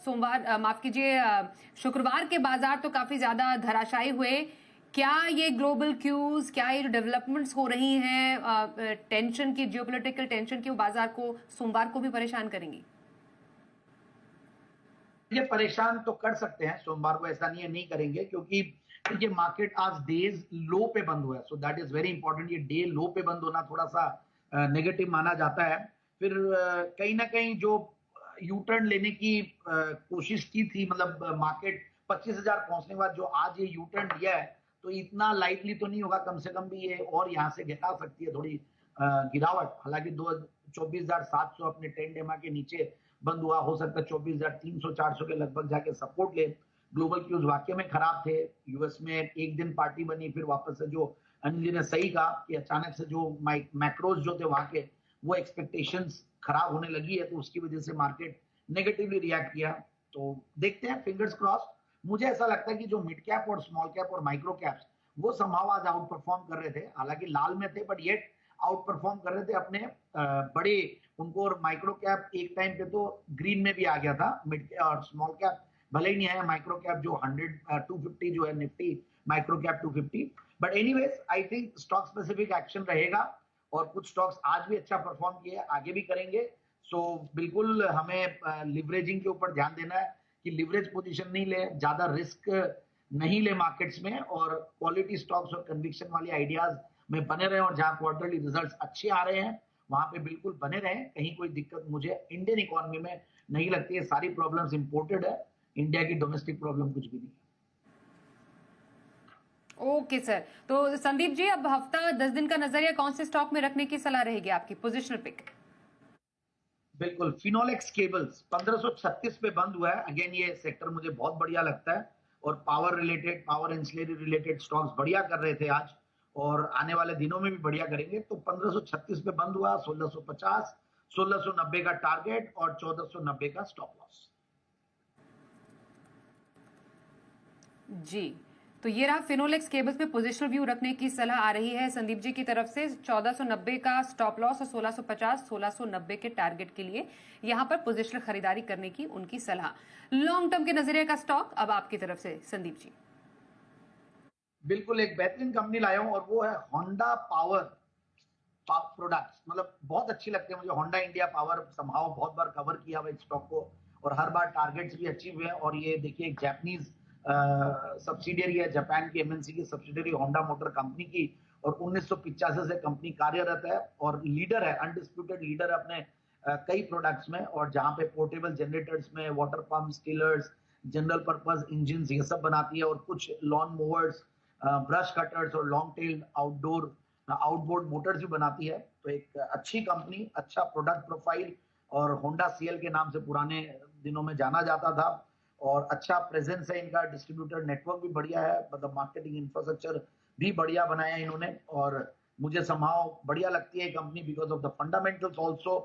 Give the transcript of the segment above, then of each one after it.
सोमवार माफ कीजिए शुक्रवार के बाजार तो काफी ज्यादा धराशायी हुए। क्या ये ग्लोबल क्यूज, क्या ये जो डेवलपमेंट्स हो रही हैं टेंशन की, जियोपॉलिटिकल टेंशन की, वो बाजार को सोमवार को भी परेशान करेंगी? ये परेशान तो कर सकते हैं सोमवार को, ऐसा नहीं है नहीं करेंगे, क्योंकि ये मार्केट आज डेज लो पे बंद हुआ है, so that is very important. ये डे लो पे बंद होना थोड़ा सा नेगेटिव माना जाता है। फिर कहीं ना कहीं जो यू टर्न लेने की कोशिश की थी, मतलब मार्केट 25,000 पहुंचने के बाद जो आज ये यू टर्न लिया है, तो इतना लाइटली तो नहीं होगा, कम से कम भी ये और यहाँ से गिरा सकती है थोड़ी गिरावट। हालांकि 24,700 अपने 10 डेमा के नीचे बंद हुआ, हो सकता है 24,300-400 के लगभग जाके सपोर्ट ले। ग्लोबल क्यूज वाकई में खराब थे। यूएस में एक दिन पार्टी बनी, फिर वापस से जो अनिल जी ने सही कहा कि अचानक से जो मैक्रोज जो थे वहां के, वो एक्सपेक्टेशंस खराब होने लगी है, तो उसकी वजह से मार्केट नेगेटिवली रिएक्ट किया। तो देखते हैं, फिंगर्स क्रॉस। मुझे ऐसा लगता है कि जो मिड कैप और स्मॉल कैप और माइक्रो कैप्स, वो संभाव आज आउट परफॉर्म कर रहे थे। हालांकि लाल में थे, बट येट आउट परफॉर्म कर रहे थे अपने बड़े उनको। और माइक्रो कैप एक टाइम पे तो ग्रीन में भी आ गया था, मिड और स्मॉल कैप भले ही नहीं आया। माइक्रो कैप जो 250 जो है Nifty micro cap 250। But anyways I think stock specific action रहेगा, और कुछ स्टॉक्स आज भी अच्छा परफॉर्म किए, आगे भी करेंगे। सो बिल्कुल हमें लिवरेजिंग के ऊपर ध्यान देना है कि लिवरेज पोजीशन नहीं ले, ज्यादा रिस्क नहीं ले मार्केट्स में, और क्वालिटी स्टॉक्स और कन्विक्शन वाली आइडियाज में बने रहे। और जहां क्वार्टरली रिजल्ट्स अच्छे आ रहे हैं वहां पे बिल्कुल बने रहे। कहीं कोई दिक्कत मुझे इंडियन इकोनॉमी में नहीं लगती है। सारी प्रॉब्लम्स इंपोर्टेड है, इंडिया की डोमेस्टिक प्रॉब्लम कुछ भी नहीं है। ओके सर, तो संदीप जी अब हफ्ता 10 दिन का नजरिया कौन से स्टॉक में रखने की सलाह रहेगी आपकी, पोजिशनल पिक? बिल्कुल, फिनोलेक्स केबल्स 1536 पे बंद हुआ है। अगेन ये सेक्टर मुझे बहुत बढ़िया लगता है, और power related, power insulator related stocks बढ़िया कर रहे थे आज, और आने वाले दिनों में भी बढ़िया करेंगे। तो 1536 पे बंद हुआ, 1650, 1690 का टारगेट और 1490 का स्टॉप लॉस। जी, तो ये रहा फिनोलेक्स केबल्स में पोजिशनल व्यू रखने की सलाह आ रही है संदीप जी की तरफ से। 1490 का स्टॉप लॉस और 1650 1690 के टारगेट के लिए यहां पर पोजिशनल खरीदारी करने की उनकी सलाह। लॉन्ग टर्म के नजरिए का स्टॉक अब आपकी तरफ से संदीप जी। बिल्कुल एक बेहतरीन कंपनी लाया हूं, और वो है होंडा पावर प्रोडक्ट्स। मतलब बहुत अच्छी लगती है मुझे होंडा इंडिया पावर। संभाव बहुत बार कवर किया हुआ इस स्टॉक को, और हर बार टारगेट्स भी अचीव हुए हैं। और ये देखिए, एक जापानीज सब्सिडियरी है, जापान की एमएनसी की सब्सिडियरी होंडा मोटर कंपनी की, और 1985 से कंपनी कार्यरत है, और लीडर है, अनडिस्प्यूटेड लीडर है अपने कई प्रोडक्ट्स में। और जहां पे पोर्टेबल जनरेटर्स में water pump, tillers, general purpose engine, ये सब बनाती है, और कुछ लॉन मूवर्स, ब्रश कटर्स और लॉन्ग टेल आउटबोर्ड मोटर्स भी बनाती है। तो एक अच्छी कंपनी, अच्छा प्रोडक्ट प्रोफाइल, और होंडा सीएल के नाम से पुराने दिनों में जाना जाता था, और अच्छा प्रेजेंस है इनका। डिस्ट्रीब्यूटर नेटवर्क भी बढ़िया है, मतलब मार्केटिंग इंफ्रास्ट्रक्चर भी बढ़िया बनाया है इन्होंने। और मुझे संभाव बढ़िया लगती है company because of the fundamentals also.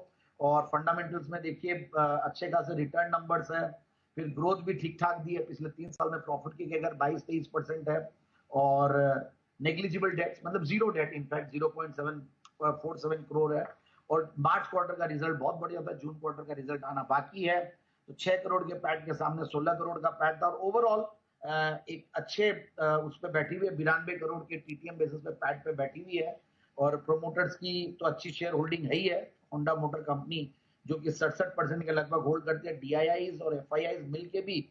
और फंडामेंटल्स में देखिए अच्छे खासे रिटर्न नंबर्स है, फिर ग्रोथ भी ठीक ठाक दी है। पिछले 3 साल में प्रॉफिट की अगर 22-23% है, और नेग्लिजिबल डेट्स, मतलब जीरो डेट, इनफैक्ट 0.747 करोड़ है। और मार्च क्वार्टर का रिजल्ट बहुत बढ़िया था, जून क्वार्टर का रिजल्ट आना बाकी है। तो 6 करोड़ के पैट के सामने 16 करोड़ का पैट था, और ओवरऑल एक अच्छे उस पर बैठी हुई है, 92 करोड़ के टीटीएम बेसिस पे पैट पे बैठी हुई है। और प्रोमोटर्स की तो अच्छी शेयर होल्डिंग है ही है। होंडा मोटर कंपनी जो कि 67% के लगभग होल्ड करती है, डीआईआईज और एफआईआईज मिलके भी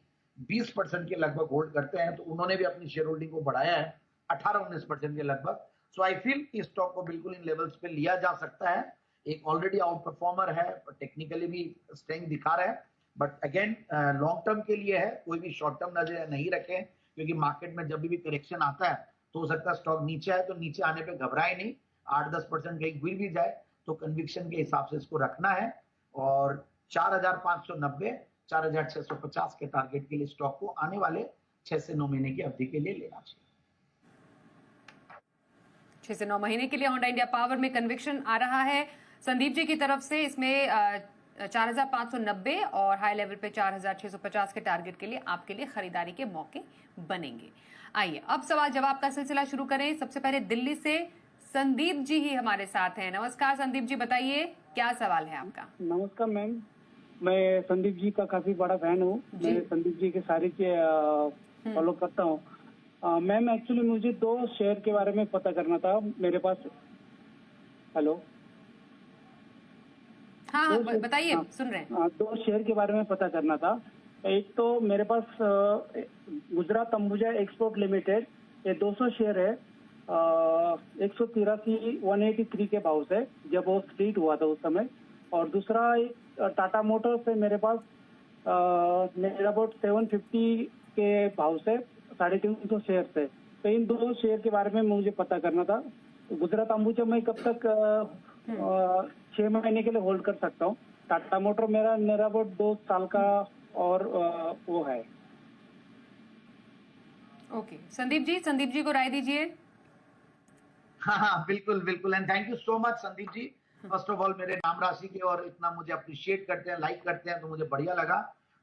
20% के लगभग होल्ड करते हैं। तो उन्होंने भी अपनी शेयर होल्डिंग को बढ़ाया है 18-19% के लगभग। सो आई फील इस स्टॉक को बिल्कुल इन लेवल्स पे लिया जा सकता है। एक ऑलरेडी आउट परफॉर्मर है, टेक्निकली भी स्ट्रेंथ दिखा रहा है, बट अगेन लॉन्ग टर्म के लिए है, कोई भी शॉर्ट टर्म नजर नहीं रखें, क्योंकि मार्केट में जब भी करेक्शन आता है तो हो सकता है स्टॉक नीचे आए, तो नीचे आने पे घबराए नहीं। 8-10% कहीं गिर भी जाए तो कन्विक्शन के हिसाब से इसको रखना है, और 4,590 4,650 के टारगेट के लिए स्टॉक को आने वाले 6 से 9 महीने की अवधि के लिए लेना चाहिए। 6 से 9 महीने के लिए होंडा इंडिया पावर में कन्विक्शन आ रहा है संदीप जी की तरफ से। इसमें 4,590 और हाई लेवल पे 4,650 के टारगेट के लिए आपके लिए खरीदारी के मौके बनेंगे। आइए अब सवाल जवाब का सिलसिला शुरू करें। सबसे पहले दिल्ली से संदीप जी ही हमारे साथ हैं। नमस्कार संदीप जी, बताइए क्या सवाल है आपका? नमस्कार मैम। मैं संदीप जी का काफी बड़ा फैन हूँ। मैं संदीप जी के सारी फॉलो करता हूँ। मैम एक्चुअली मुझे 2 शेयर के बारे में पता करना था। मेरे पास हेलो हाँ, बताइए, सुन रहे हैं। 2 शेयर के बारे में पता करना था। एक तो मेरे पास गुजरात अंबुजा एक्सपोर्ट लिमिटेड, ये 200 शेयर है। 183 के भाव से, जब वो स्ट्रीट हुआ था उस समय। और दूसरा एक टाटा मोटर्स है मेरे पास, मेरा अबाउट 750 के भाव से 350 शेयर है। तो इन 2 शेयर के बारे में मुझे पता करना था। गुजरात अंबुजा में कब तक 6 महीने के लिए होल्ड कर सकता हूँ। टाटा मोटर मेरा अबाउट 2 साल का और वो है। ओके, संदीप जी को राय दीजिए। हाँ, बिल्कुल बिल्कुल, and thank you so much Sandeep ji. First of all मेरे नाम राशि के और इतना मुझे अप्रिशिएट करते हैं, लाइक करते हैं, तो मुझे बढ़िया लगा।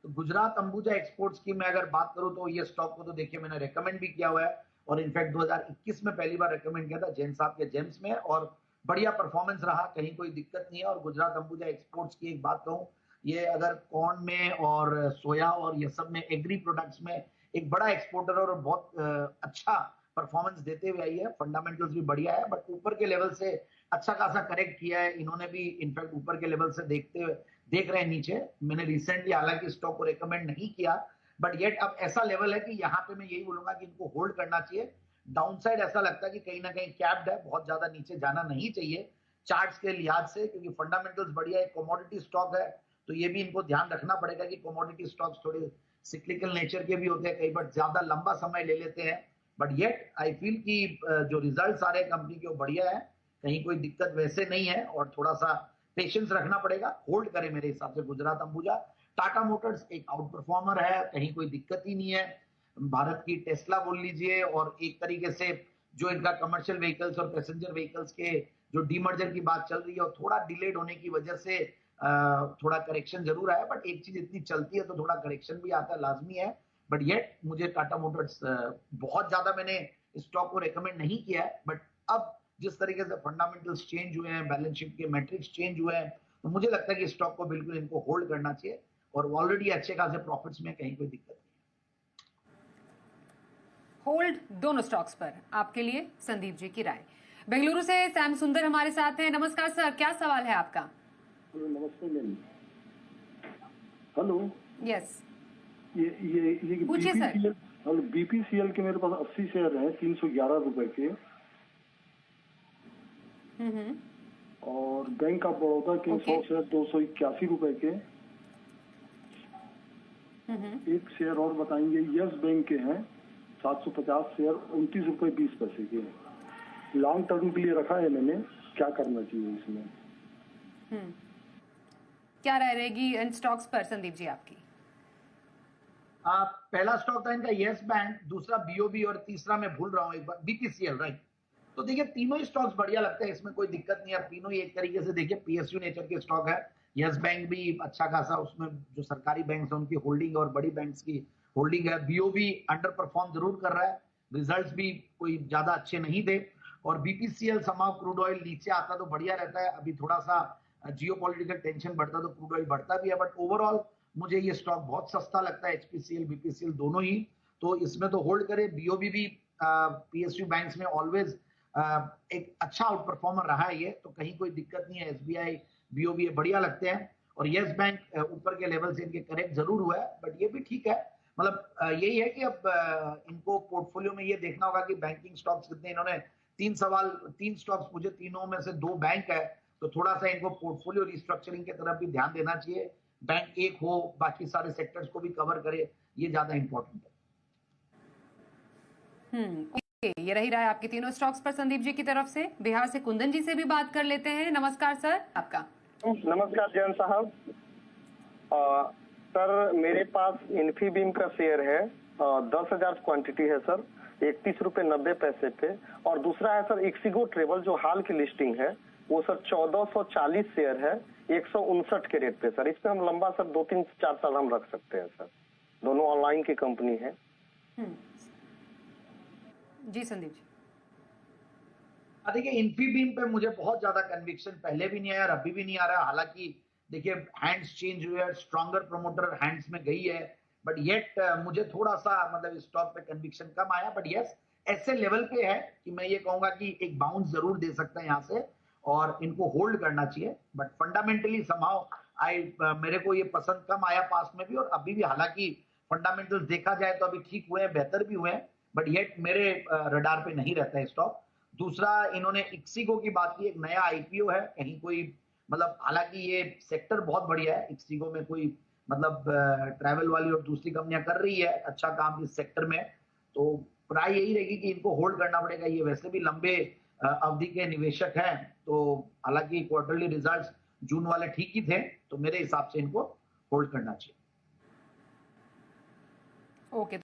तो गुजरात अंबुजा एक्सपोर्ट्स की मैं अगर बात करूं तो ये स्टॉक को तो देखिए मैंने रेकमेंड भी किया हुआ है, और इनफैक्ट 2021 में पहली बार रेकमेंड किया था जैन साहब के जेम्स में, और बढ़िया परफॉर्मेंस रहा, कहीं कोई दिक्कत नहीं है। और गुजरात अंबुजा एक्सपोर्ट्स की एक बात कहूं, ये अगर कॉर्न में और सोया और ये सब में, एग्री प्रोडक्ट्स में एक बड़ा एक्सपोर्टर और बहुत अच्छा परफॉर्मेंस देते हुए आई है। फंडामेंटल्स भी बढ़िया है, बट ऊपर के लेवल से अच्छा खासा करेक्ट किया है इन्होंने भी। इनफैक्ट ऊपर के लेवल से देख रहे हैं नीचे। मैंने रिसेंटली हालांकि स्टॉक को रेकमेंड नहीं किया, बट येट अब ऐसा लेवल है कि यहाँ पे मैं यही बोलूंगा कि इनको होल्ड करना चाहिए। डाउनसाइड ऐसा लगता है कि कहीं ना कहीं कैप्ड है, बहुत ज्यादा नीचे जाना नहीं चाहिए चार्ट्स के लिहाज से, क्योंकि फंडामेंटल्स बढ़िया है, कमोडिटी स्टॉक है। तो ये भी इनको ध्यान रखना पड़ेगा कि कमोडिटी स्टॉक्स थोड़े सिक्लिकल नेचर के भी होते हैं, कई बार ज्यादा लंबा समय ले लेते हैं। बट येट आई फील कि जो रिजल्ट्स आ रहे हैं कंपनी के वो बढ़िया है, कहीं कोई दिक्कत वैसे नहीं है, और थोड़ा सा पेशेंस रखना पड़ेगा। होल्ड करें मेरे हिसाब से गुजरात अंबुजा। टाटा मोटर्स एक आउट परफॉर्मर है, कहीं कोई दिक्कत ही नहीं है। भारत की टेस्ला बोल लीजिए, और एक तरीके से जो इनका कमर्शियल व्हीकल्स और पैसेंजर व्हीकल्स के जो डीमर्जर की बात चल रही है, और थोड़ा डिलेड होने की वजह से थोड़ा करेक्शन जरूर आया। बट एक चीज इतनी चलती है तो थोड़ा करेक्शन भी आता है, लाजमी है। बट येट मुझे टाटा मोटर्स बहुत ज्यादा मैंने स्टॉक को रेकमेंड नहीं किया है, बट अब जिस तरीके से फंडामेंटल्स चेंज हुए हैं, बैलेंस शीट के मैट्रिक्स चेंज हुए हैं, तो मुझे लगता है कि स्टॉक को बिल्कुल इनको होल्ड करना चाहिए, और ऑलरेडी अच्छे खासे प्रॉफिट्स में, कहीं कोई दिक्कत नहीं। होल्ड दोनों स्टॉक्स पर, आपके लिए संदीप जी की राय। बेंगलुरु से सैम सुंदर हमारे साथ हैं। नमस्कार सर, क्या सवाल है आपका? हेलो, नमस्ते मैम। हेलो, यस, ये पूछिए सर। हेलो, बीपीसीएल के मेरे पास 80 शेयर हैं 311 रुपए के, और बैंक ऑफ बड़ौदा के 100 शेयर 281 रुपए के। एक शेयर और बताएंगे, यस बैंक के हैं 750 शेयर 29 रुपए 20 पैसे के। लॉन्ग टर्म के लिए रखा है मैंने, क्या करना चाहिए इसमें? क्या राय रहेगी इन स्टॉक्स पर संदीप जी आपकी? पहला स्टॉक था इनका यस बैंक, दूसरा बीओबी, और तीसरा मैं भूल रहा हूँ एक बार, बीपीसीएल, राइट। तो देखिए तीनों ही स्टॉक्स बढ़िया लगते हैं, इसमें कोई दिक्कत नहीं है। तीनों ही एक तरीके से देखिए पीएसयू नेचर के स्टॉक है। यस बैंक भी अच्छा खासा, उसमें जो सरकारी बैंक है उनकी होल्डिंग और बड़ी बैंक्स की होल्डिंग है। बीओबी अंडर परफॉर्म जरूर कर रहा है, रिजल्ट्स भी कोई ज्यादा अच्छे नहीं थे। और बीपीसीएल समाव क्रूड ऑयल नीचे आता तो बढ़िया रहता है, अभी थोड़ा सा जियोपॉलिटिकल टेंशन बढ़ता तो क्रूड ऑयल बढ़ता भी है, बट ओवरऑल मुझे ये स्टॉक बहुत सस्ता लगता है, एचपीसीएल बीपीसीएल दोनों ही। तो इसमें तो होल्ड करें। बीओबी भी पीएसयू बैंक्स में ऑलवेज एक अच्छा आउट परफॉर्मर रहा है ये, तो कहीं कोई दिक्कत नहीं है। एसबीआई, बीओबी बढ़िया लगते हैं, और यस बैंक ऊपर के लेवल से इनके करेक्ट जरूर हुआ है, बट ये भी ठीक है। मतलब यही है कि अब इनको पोर्टफोलियो में ये देखना होगा कि बैंकिंग स्टॉक्स कितने। इन्होंने 3 स्टॉक्स मुझे, तीनों में से 2 बैंक है, तो थोड़ा सा इनको पोर्टफोलियो रिस्ट्रक्चरिंग की तरफ भी ध्यान देना चाहिए। बैंक एक हो, बाकी सारे सेक्टर्स को भी कवर करे, ये ज्यादा इंपॉर्टेंट है। ओके, ये रही राय आपकी तीनों स्टॉक्स पर संदीप जी की तरफ से। बिहार से कुंदन जी से भी बात कर लेते हैं। नमस्कार सर, आपका। नमस्कार जैन साहब। सर मेरे पास इन्फीबीम का शेयर है, 10,000 क्वांटिटी है सर, 31 रुपए 90 पैसे पे। और दूसरा है सर इक्सिगो ट्रेवल, जो हाल की लिस्टिंग है, वो सर 1440 शेयर है 159 के रेट पे सर। इसमें हम लंबा सर 2-3-4 साल हम रख सकते हैं सर, दोनों ऑनलाइन की कंपनी है। जी संदीप जी। देखिए इन्फीबीम पे मुझे बहुत ज्यादा कन्विक्शन पहले भी नहीं आया और अभी भी नहीं आ रहा। हालांकि देखिए हैंड्स चेंज हुए हैं, स्ट्रॉन्गर प्रोमोटर हैंड्स में गई है, बट येट मुझे थोड़ा सा मतलब स्टॉक पे कन्विक्शन कम आया, बट यस ऐसे लेवल पे है कि मैं ये कहूंगा कि एक बाउंस जरूर दे सकता है यहाँ से और इनको होल्ड करना चाहिए, बट फंडामेंटली समहाउ मेरे को ये पसंद कम आया पास में भी और अभी भी, हालांकि फंडामेंटल्स देखा जाए तो अभी ठीक हुए हैं, बेहतर भी हुए हैं, बट येट मेरे रडार पे नहीं रहता है स्टॉक। दूसरा, इन्होंने इक्सिगो की बात की, एक नया आईपीओ है, कहीं कोई मतलब, हालांकि ये सेक्टर बहुत बढ़िया है, इक्सिगो में कोई मतलब ट्रैवल वाली और दूसरी कंपनियां कर रही है अच्छा काम इस सेक्टर में, तो राय यही रहेगी कि इनको होल्ड करना पड़ेगा। ये वैसे भी लंबे अवधि के निवेशक हैं, तो हालांकि क्वार्टरली रिजल्ट्स जून वाले ठीक ही थे, तो मेरे हिसाब से इनको होल्ड करना चाहिए। ओके।